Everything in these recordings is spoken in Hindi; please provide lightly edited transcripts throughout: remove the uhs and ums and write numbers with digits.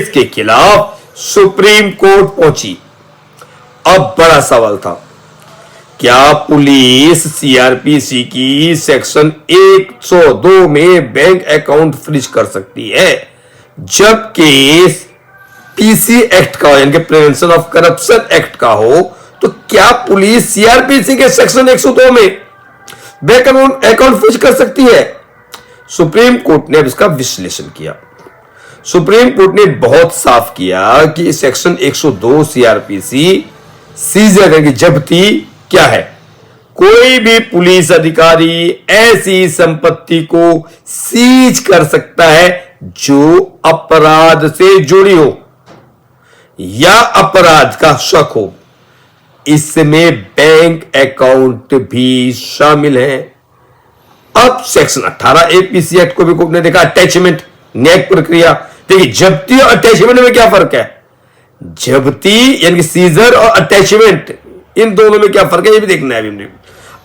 के खिलाफ सुप्रीम कोर्ट पहुंची। अब बड़ा सवाल था, क्या पुलिस सीआरपीसी की सेक्शन 102 में बैंक अकाउंट फ्रीज कर सकती है, जबकि पीसी एक्ट का यानी कि प्रिवेंशन ऑफ करप्शन एक्ट का हो? तो क्या पुलिस सीआरपीसी के सेक्शन 102 में बैंक अकाउंट फ्रीज कर सकती है? सुप्रीम कोर्ट ने अब इसका विश्लेषण किया। सुप्रीम कोर्ट ने बहुत साफ किया कि सेक्शन 102 सीआरपीसी सीजर यानी जब्ती क्या है। कोई भी पुलिस अधिकारी ऐसी संपत्ति को सीज कर सकता है जो अपराध से जुड़ी हो या अपराध का शक हो। इसमें बैंक अकाउंट भी शामिल है। अब सेक्शन 18 एपीसी एक्ट को भी कोर्ट ने देखा, अटैचमेंट न्यायिक प्रक्रिया। देखिए, जब्ती और अटैचमेंट में क्या फर्क है? जब्ती यानी सीजर और अटैचमेंट, इन दोनों में क्या फर्क है ये भी देखना है हमने।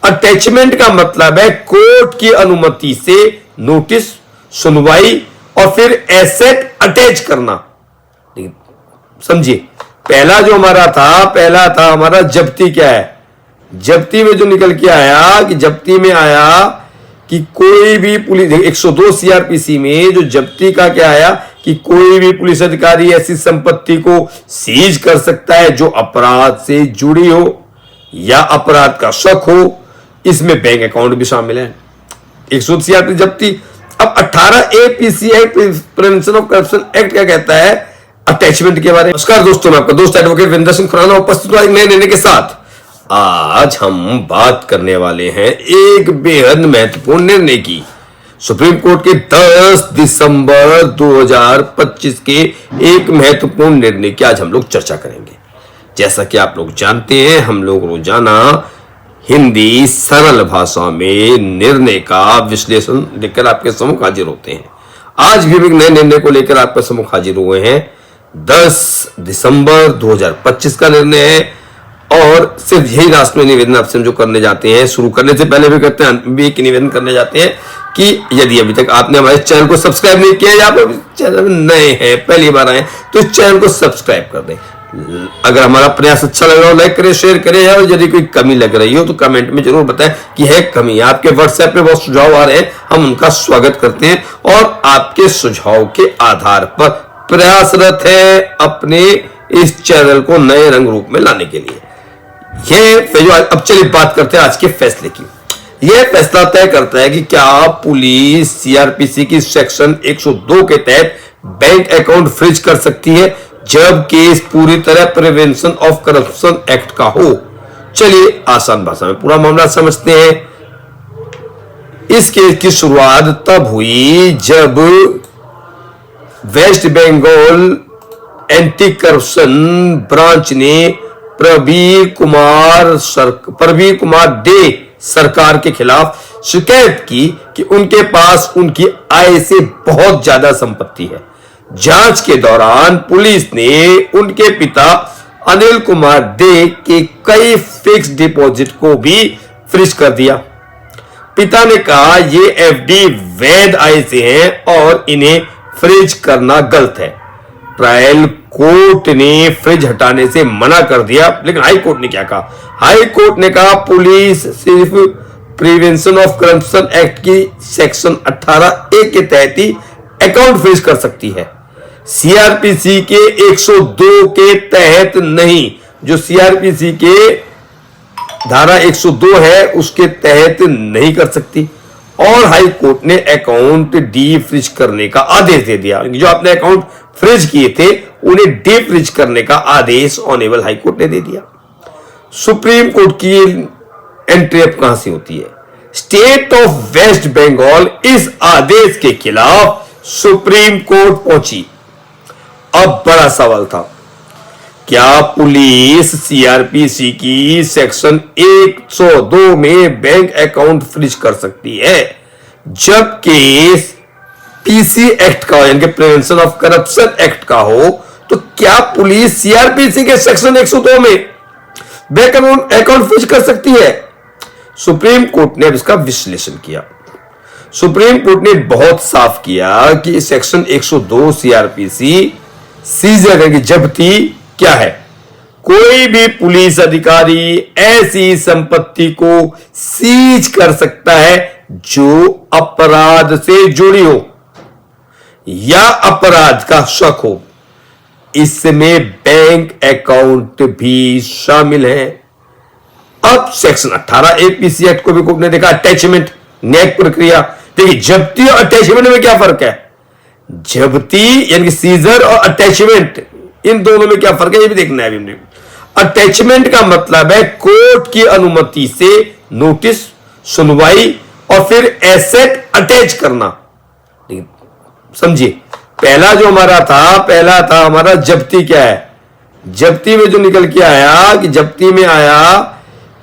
अटैचमेंट का मतलब है कोर्ट की अनुमति से नोटिस, सुनवाई और फिर एसेट अटैच करना। समझिए, पहला था हमारा जब्ती। क्या है जब्ती में? जो निकल के आया कि जब्ती में आया कि कोई भी पुलिस 102 सीआरपीसी में जो जब्ती का क्या आया कि कोई भी पुलिस अधिकारी ऐसी संपत्ति को सीज कर सकता है जो अपराध से जुड़ी हो या अपराध का शक हो। इसमें बैंक अकाउंट भी शामिल है। 102 सीआरपीसी जब्ती। अब 18 APC act prevention of corruption act क्या कहता है? अटैचमेंट के बारे में। नमस्कार दोस्तों, मैं आपका दोस्त एडवोकेट विरेंद्र सिंह खुराना उपस्थित हुआ एक नए निर्णय के साथ। आज हम बात करने वाले हैं एक बेहद महत्वपूर्ण निर्णय की। सुप्रीम कोर्ट के 10 दिसंबर 2025 के एक महत्वपूर्ण निर्णय की आज हम लोग चर्चा करेंगे। जैसा कि आप लोग जानते हैं, हम लोग रोजाना हिंदी सरल भाषा में निर्णय का विश्लेषण लेकर आपके सम्मुख हाजिर होते हैं। आज भी एक नए निर्णय को लेकर आपके सम्मुख हाजिर हुए हैं। 10 दिसंबर 2025 का निर्णय है और सिर्फ यही राष्ट्र में निवेदन आपसे जो करने जाते हैं, शुरू करने से पहले भी करते हैं, भी एक निवेदन करने जाते हैं कि यदि अभी तक आपने हमारे चैनल को सब्सक्राइब नहीं किया या आप चैनल में नए हैं, पहली बार आए, तो इस चैनल को सब्सक्राइब कर दें। अगर हमारा प्रयास अच्छा लग रहा हो, लाइक करें, शेयर करें, और यदि कोई कमी लग रही हो तो कमेंट में जरूर बताएं कि है कमी। आपके व्हाट्सएप पे बहुत सुझाव आ रहे हैं, हम उनका स्वागत करते हैं और आपके सुझाव के आधार पर प्रयासरत है अपने इस चैनल को नए रंग रूप में लाने के लिए। अब चलिए बात करते हैं आज के फैसले की। यह फैसला तय करता है कि क्या पुलिस सीआरपीसी की सेक्शन 102 के तहत बैंक अकाउंट फ्रीज कर सकती है जब केस पूरी तरह प्रिवेंशन ऑफ करप्शन एक्ट का हो। चलिए आसान भाषा में पूरा मामला समझते हैं। इस केस की शुरुआत तब हुई जब West Bengal anti corruption branch ने प्रवीर कुमार डे सरकार के खिलाफ शिकायत की कि उनके पास उनकी आय से बहुत ज्यादा संपत्ति है। जांच के दौरान पुलिस ने उनके पिता अनिल कुमार डे के कई फिक्स डिपॉजिट को भी फ्रीज कर दिया। पिता ने कहा ये एफडी वैध आय से हैं और इन्हें फ्रीज करना गलत है। ट्रायल कोर्ट ने फ्रीज हटाने से मना कर दिया, लेकिन हाई कोर्ट ने क्या कहा? हाई कोर्ट ने कहा पुलिस सिर्फ प्रिवेंशन ऑफ करप्शन एक्ट की सेक्शन 18A के तहत ही अकाउंट फ्रीज कर सकती है, सीआरपीसी के 102 के तहत नहीं। जो सीआरपीसी के धारा 102 है उसके तहत नहीं कर सकती। और हाई कोर्ट ने अकाउंट डी फ्रीज करने का आदेश दे दिया। जो आपने अकाउंट फ्रीज किए थे उन्हें डी फ्रीज करने का आदेश ऑनरेबल हाई कोर्ट ने दे दिया। सुप्रीम कोर्ट की एंट्री अब कहां से होती है? स्टेट ऑफ वेस्ट बंगाल इस आदेश के खिलाफ सुप्रीम कोर्ट पहुंची। अब बड़ा सवाल था, क्या पुलिस सीआरपीसी की सेक्शन 102 में बैंक अकाउंट फ्रीज कर सकती है जबकि पीसी एक्ट का यानी कि प्रिवेंशन ऑफ करप्शन एक्ट का हो? तो क्या पुलिस सीआरपीसी के सेक्शन 102 में बैंक अकाउंट फ्रीज कर सकती है? सुप्रीम कोर्ट ने अब इसका विश्लेषण किया। सुप्रीम कोर्ट ने बहुत साफ किया कि सेक्शन 102 सीआरपीसी सीजर यानी जब्ती क्या है? कोई भी पुलिस अधिकारी ऐसी संपत्ति को सीज कर सकता है जो अपराध से जुड़ी हो या अपराध का शक हो। इसमें बैंक अकाउंट भी शामिल है। अब सेक्शन 18A पीसी एक्ट को भी कोर्ट ने देखा अटैचमेंट न्यायिक प्रक्रिया। देखिए जब्ती और अटैचमेंट में क्या फर्क है? जब्ती यानी कि सीजर और अटैचमेंट, इन दोनों में क्या फर्क है ये भी देखना है अभी हमने। अटैचमेंट का मतलब है कोर्ट की अनुमति से नोटिस, सुनवाई और फिर एसेट अटैच करना। समझिए पहला जो हमारा था, पहला था हमारा जब्ती। क्या है जब्ती में? जो निकल के आया कि जब्ती में आया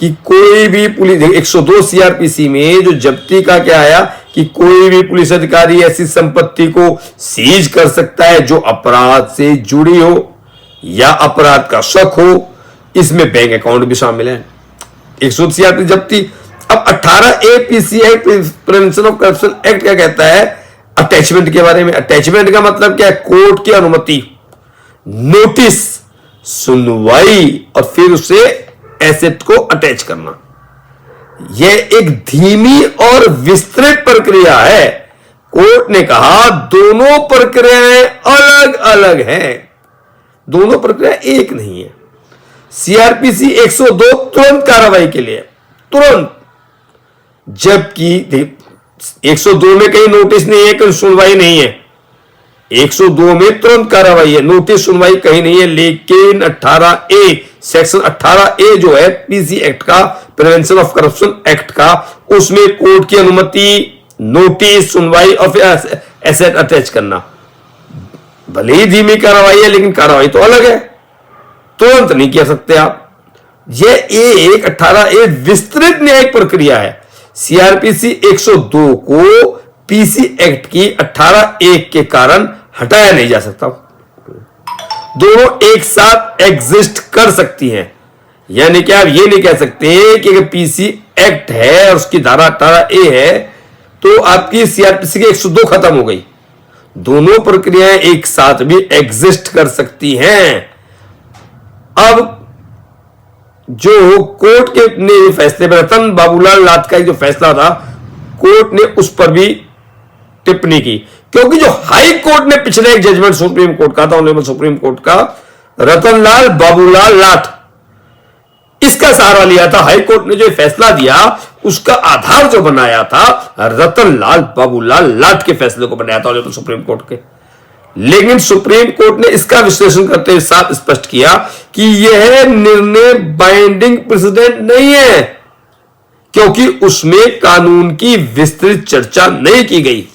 कि कोई भी पुलिस 102 सीआरपीसी में जो जब्ती का क्या आया कि कोई भी पुलिस अधिकारी ऐसी संपत्ति को सीज कर सकता है जो अपराध से जुड़ी हो या अपराध का शक हो। इसमें बैंक अकाउंट भी शामिल है। 102 सीआरपीसी जब्ती। अब 18A PC act prevention of corruption act क्या कहता है अटैचमेंट के बारे में? अटैचमेंट का मतलब क्या है? कोर्ट की अनुमति, नोटिस, सुनवाई और फिर उसे एसेट को अटैच करना। यह एक धीमी और विस्तृत प्रक्रिया है। कोर्ट ने कहा दोनों प्रक्रियाएं अलग अलग हैं, दोनों प्रक्रिया एक नहीं है। सीआरपीसी 102 तुरंत कार्रवाई के लिए, तुरंत, जबकि 102 में कहीं नोटिस नहीं है, कहीं सुनवाई नहीं है। 102 में तुरंत कार्रवाई है, नोटिस सुनवाई कहीं नहीं है। लेकिन 18A सेक्शन 18A जो है पीसी एक्ट का, प्रिवेंशन ऑफ करप्शन एक्ट का, उसमें कोर्ट की अनुमति, नोटिस, सुनवाई और फिर एसेट अटैच करना। भले ही धीमी कार्रवाई है लेकिन कार्रवाई तो अलग है, तुरंत नहीं कर सकते आप। यह एक 18A विस्तृत न्यायिक प्रक्रिया है। सीआरपीसी 102 को पीसी एक्ट की 18A के कारण हटाया नहीं जा सकता। दोनों एक साथ एग्जिस्ट कर सकती हैं। यानी कि आप ये नहीं कह सकते कि अगर पीसी एक्ट है और उसकी धारा 18A है तो आपकी सीआरपीसी की 102 खत्म हो गई। दोनों प्रक्रियाएं एक साथ भी एग्जिस्ट कर सकती हैं। अब जो कोर्ट के ने फैसले पर, रतन बाबूलाल लाठ का जो फैसला था, कोर्ट ने उस पर भी टिप्पणी की, क्योंकि जो हाई कोर्ट ने पिछले एक जजमेंट सुप्रीम कोर्ट का था, ऑनरेबल सुप्रीम कोर्ट का, रतनलाल बाबूलाल लाठ, इसका सहारा लिया था। हाई कोर्ट ने जो फैसला दिया उसका आधार जो बनाया था रतनलाल बाबूलाल लाठ के फैसले को बनाया था ऑनरेबल सुप्रीम कोर्ट के। लेकिन सुप्रीम कोर्ट ने इसका विश्लेषण करते हुए साफ स्पष्ट किया कि यह निर्णय बाइंडिंग प्रेसिडेंट नहीं है, क्योंकि उसमें कानून की विस्तृत चर्चा नहीं की गई।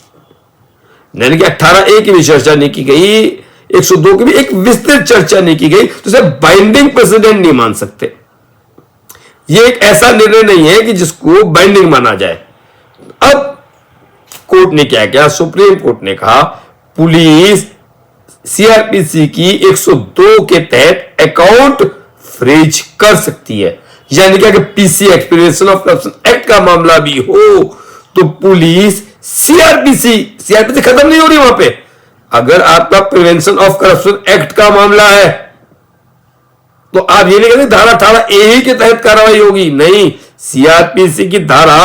यानी कि 18A की भी चर्चा नहीं की गई, 102 की भी एक विस्तृत चर्चा नहीं की गई, तो इसे बाइंडिंग प्रेसिडेंट नहीं मान सकते। यह एक ऐसा निर्णय नहीं है कि जिसको बाइंडिंग माना जाए। अब कोर्ट ने क्या किया? सुप्रीम कोर्ट ने कहा पुलिस सीआरपीसी की 102 के तहत अकाउंट फ्रीज कर सकती है। यानी कि अगर PC act, prevention of corruption act का मामला भी हो तो पुलिस सीआरपीसी खत्म नहीं हो रही वहां पे। अगर आपका प्रिवेंशन ऑफ करप्शन एक्ट का मामला है तो आप ये नहीं कहते धारा 18A ही के तहत कार्रवाई होगी, नहीं, सीआरपीसी की धारा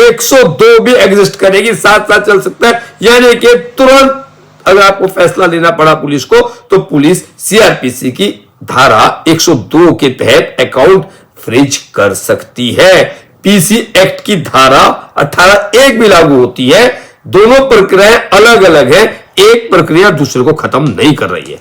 102 भी एग्जिस्ट करेगी, साथ साथ चल सकता है। यानी कि तुरंत अगर आपको फैसला लेना पड़ा पुलिस को तो पुलिस सीआरपीसी की धारा 102 के तहत अकाउंट फ्रीज कर सकती है। पीसी एक्ट की धारा 18A भी लागू होती है। दोनों प्रक्रियाएं अलग अलग है, एक प्रक्रिया दूसरे को खत्म नहीं कर रही है।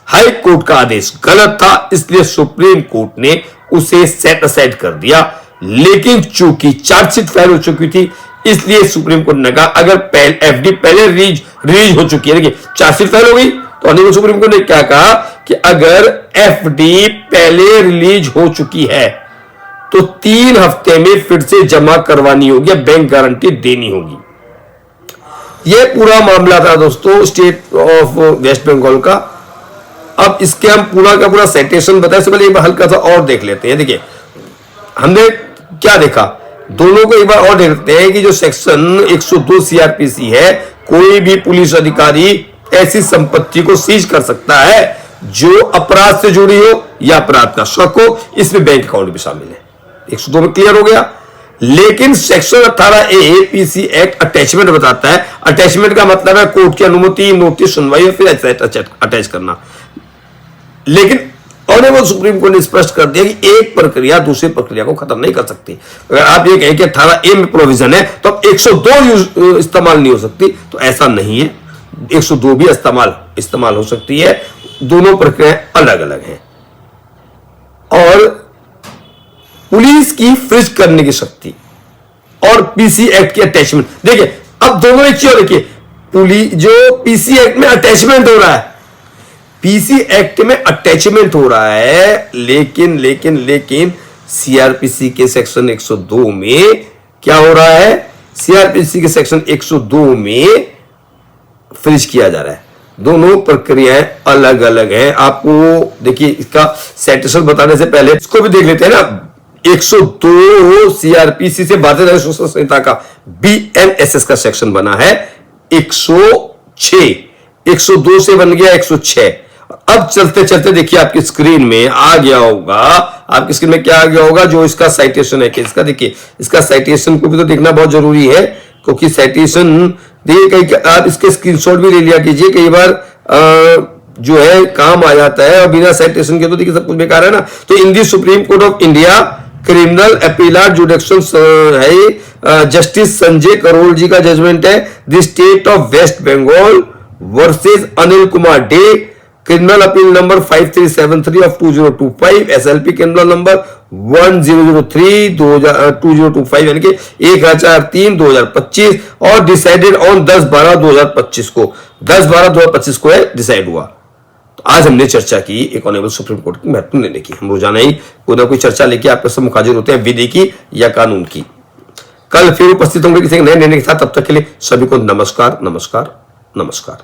हाई कोर्ट का आदेश गलत था, इसलिए सुप्रीम कोर्ट ने उसे सेट असाइड कर दिया। लेकिन चूंकि चार्जशीट फाइल हो चुकी थी, इसलिए सुप्रीम कोर्ट ने कहा अगर एफडी पहले रिलीज हो चुकी है, देखिए चार्जशीट फाइल हो गई तो ऑनरेबल सुप्रीम कोर्ट ने क्या कहा कि अगर एफडी पहले रिलीज हो चुकी है तो 3 हफ्ते में फिर से जमा करवानी होगी, बैंक गारंटी देनी होगी। यह पूरा मामला था दोस्तों स्टेट ऑफ वेस्ट बंगाल का। अब इसके हम पूरा का पूरा साइटेशन बताए, इससे पहले एक बार हल्का सा और देख लेते हैं। देखिए हमने क्या देखा, दोनों को एक बार और देखते हैं कि जो सेक्शन 102 सीआरपीसी है, कोई भी पुलिस अधिकारी ऐसी संपत्ति को सीज कर सकता है जो अपराध से जुड़ी हो या अपराध का शक हो। इसमें बैंक अकाउंट भी शामिल है। 102 में क्लियर हो गया। लेकिन section 18A PC act attachment बताता है। अटैचमेंट का मतलब है कोर्ट की अनुमति, नोटिस, सुनवाई और फिर अटैच करना। लेकिन ऑनरेबल सुप्रीम कोर्ट ने स्पष्ट कर दिया कि एक प्रक्रिया दूसरी प्रक्रिया को खत्म नहीं कर सकती। अगर आप ये कहें कि 18A में प्रोविजन है तो अब 102 इस्तेमाल नहीं हो सकती, तो ऐसा नहीं है। 102 भी इस्तेमाल हो सकती है। दोनों प्रक्रियाएं अलग अलग हैं। और पुलिस की फ्रीज करने की शक्ति और पीसी एक्ट की अटैचमेंट, देखिए अब दोनों एक चीज देखिए, पुलिस जो पीसी एक्ट में अटैचमेंट हो रहा है, पीसी एक्ट में अटैचमेंट हो रहा है, लेकिन सीआरपीसी के सेक्शन 102 में क्या हो रहा है? सीआरपीसी के सेक्शन 102 में फ्रीज किया जा रहा है। दोनों प्रक्रियाएं अलग अलग हैं। आपको देखिए इसका साइटेशन बताने से पहले इसको भी देख लेते हैं ना। 102 सीआरपीसी से भारतीय दंड संहिता का बीएनएसएस का सेक्शन बना है 106। 102 से बन गया 106। अब चलते चलते देखिए आपकी स्क्रीन में आ गया होगा, आपकी स्क्रीन में क्या आ गया होगा, जो इसका साइटेशन है केस का। देखिए इसका साइटेशन को भी तो देखना बहुत जरूरी है, क्योंकि साइटेशन देखिए कहीं आप इसके स्क्रीनशॉट भी ले लिया कीजिए। कई बार जो है काम आ जाता है और बिना साइटेशन के तो देखिए सब कुछ बेकार है ना। तो in the supreme court of India criminal appellate jurisdiction है, जस्टिस संजय करोल जी का जजमेंट है। The state of West Bengal versus Anil Kumar Dey, criminal appeal number 5373 of 2025, SLP criminal number 1003 2025 यानी कि 1003/2025 और डिसाइडेड ऑन 10/12/2025 को 10/12/2025 को है डिसाइड हुआ। तो आज हमने चर्चा की एक ऑनरेबल सुप्रीम कोर्ट की महत्वपूर्ण निर्णय की। हम रोजाना ही कोई ना कोई चर्चा लेके आपके साथ मुखाजिर होते हैं, विधि की या कानून की। कल फिर उपस्थित होंगे किसी नए निर्णय के साथ। तब तक के लिए सभी को नमस्कार नमस्कार नमस्कार।